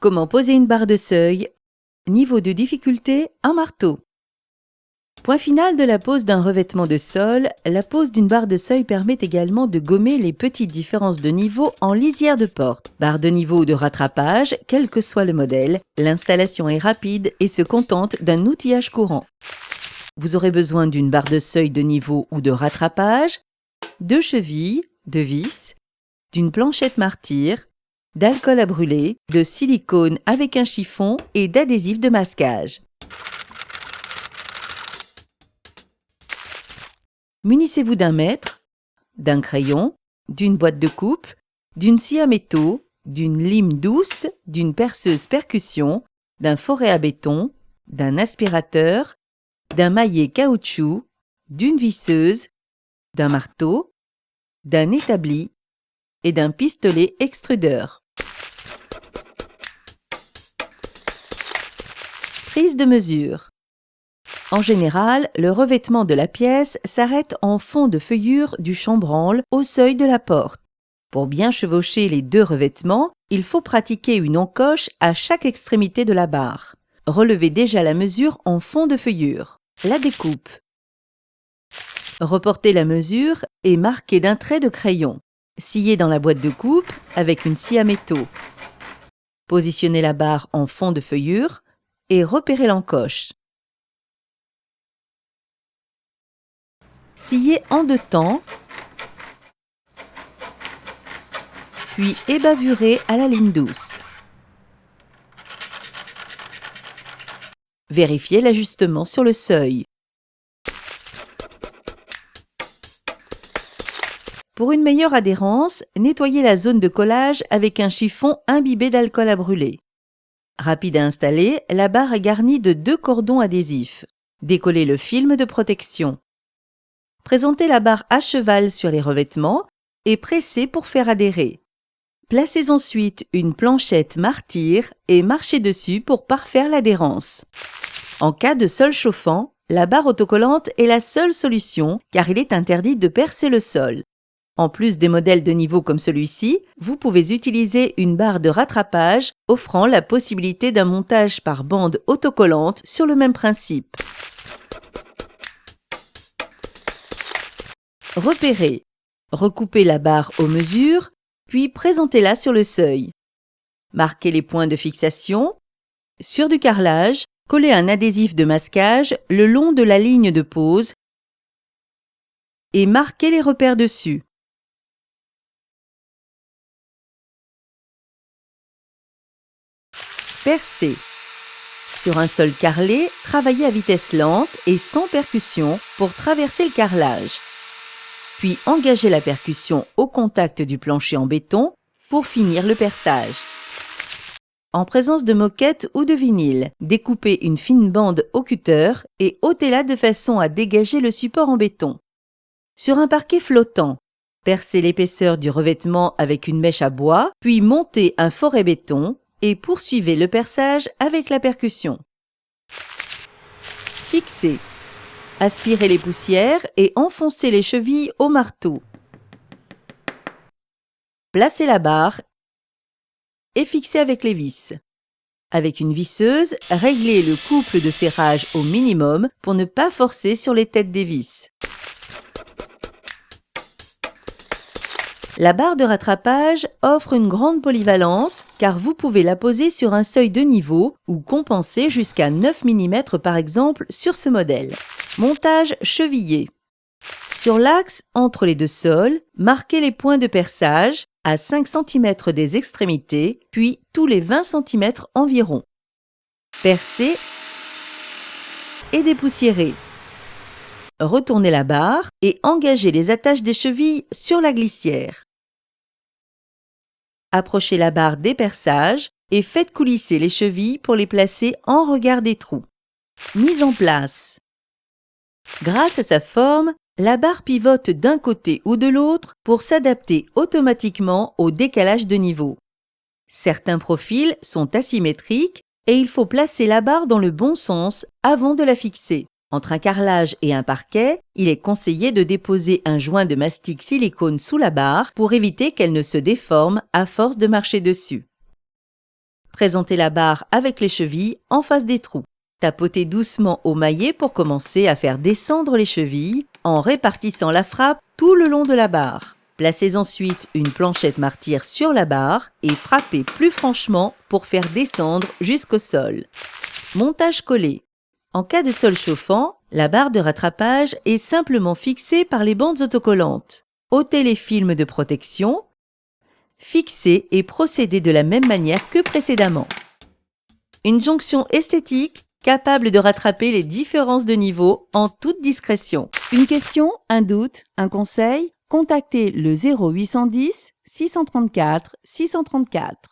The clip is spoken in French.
Comment poser une barre de seuil? Niveau de difficulté, un marteau. Point final de la pose d'un revêtement de sol, la pose d'une barre de seuil permet également de gommer les petites différences de niveau en lisière de porte. Barre de niveau ou de rattrapage, quel que soit le modèle, l'installation est rapide et se contente d'un outillage courant. Vous aurez besoin d'une barre de seuil de niveau ou de rattrapage, de chevilles, de vis, d'une planchette martyr, d'alcool à brûler, de silicone avec un chiffon et d'adhésif de masquage. Munissez-vous d'un mètre, d'un crayon, d'une boîte de coupe, d'une scie à métaux, d'une lime douce, d'une perceuse percussion, d'un foret à béton, d'un aspirateur, d'un maillet caoutchouc, d'une visseuse, d'un marteau, d'un établi et d'un pistolet extrudeur. Prise de mesure. En général, le revêtement de la pièce s'arrête en fond de feuillure du chambranle au seuil de la porte. Pour bien chevaucher les deux revêtements, il faut pratiquer une encoche à chaque extrémité de la barre. Relevez déjà la mesure en fond de feuillure. La découpe. Reportez la mesure et marquez d'un trait de crayon. Sciez dans la boîte de coupe avec une scie à métaux. Positionnez la barre en fond de feuillure et repérez l'encoche. Sciez en deux temps, puis ébavurez à la lime douce. Vérifiez l'ajustement sur le seuil. Pour une meilleure adhérence, nettoyez la zone de collage avec un chiffon imbibé d'alcool à brûler. Rapide à installer, la barre est garnie de 2 cordons adhésifs. Décollez le film de protection. Présentez la barre à cheval sur les revêtements et pressez pour faire adhérer. Placez ensuite une planchette martyr et marchez dessus pour parfaire l'adhérence. En cas de sol chauffant, la barre autocollante est la seule solution car il est interdit de percer le sol. En plus des modèles de niveau comme celui-ci, vous pouvez utiliser une barre de rattrapage offrant la possibilité d'un montage par bande autocollante sur le même principe. Repérez. Recoupez la barre aux mesures, puis présentez-la sur le seuil. Marquez les points de fixation. Sur du carrelage, collez un adhésif de masquage le long de la ligne de pose et marquez les repères dessus. Percez. Sur un sol carrelé, travaillez à vitesse lente et sans percussion pour traverser le carrelage. Puis engagez la percussion au contact du plancher en béton pour finir le perçage. En présence de moquette ou de vinyle, découpez une fine bande au cutter et ôtez-la de façon à dégager le support en béton. Sur un parquet flottant, percez l'épaisseur du revêtement avec une mèche à bois, puis montez un foret béton et poursuivez le perçage avec la percussion. Fixez. Aspirez les poussières et enfoncez les chevilles au marteau. Placez la barre et fixez avec les vis. Avec une visseuse, réglez le couple de serrage au minimum pour ne pas forcer sur les têtes des vis. La barre de rattrapage offre une grande polyvalence car vous pouvez la poser sur un seuil de niveau ou compenser jusqu'à 9 mm par exemple sur ce modèle. Montage chevillé. Sur l'axe entre les deux sols, marquez les points de perçage à 5 cm des extrémités, puis tous les 20 cm environ. Percez et dépoussiérez. Retournez la barre et engagez les attaches des chevilles sur la glissière. Approchez la barre des perçages et faites coulisser les chevilles pour les placer en regard des trous. Mise en place. Grâce à sa forme, la barre pivote d'un côté ou de l'autre pour s'adapter automatiquement au décalage de niveau. Certains profils sont asymétriques et il faut placer la barre dans le bon sens avant de la fixer. Entre un carrelage et un parquet, il est conseillé de déposer un joint de mastic silicone sous la barre pour éviter qu'elle ne se déforme à force de marcher dessus. Présentez la barre avec les chevilles en face des trous. Tapotez doucement au maillet pour commencer à faire descendre les chevilles en répartissant la frappe tout le long de la barre. Placez ensuite une planchette martyre sur la barre et frappez plus franchement pour faire descendre jusqu'au sol. Montage collé. En cas de sol chauffant, la barre de rattrapage est simplement fixée par les bandes autocollantes. Ôtez les films de protection, fixez et procédez de la même manière que précédemment. Une jonction esthétique capable de rattraper les différences de niveau en toute discrétion. Une question, un doute, un conseil? Contactez le 0810 634 634.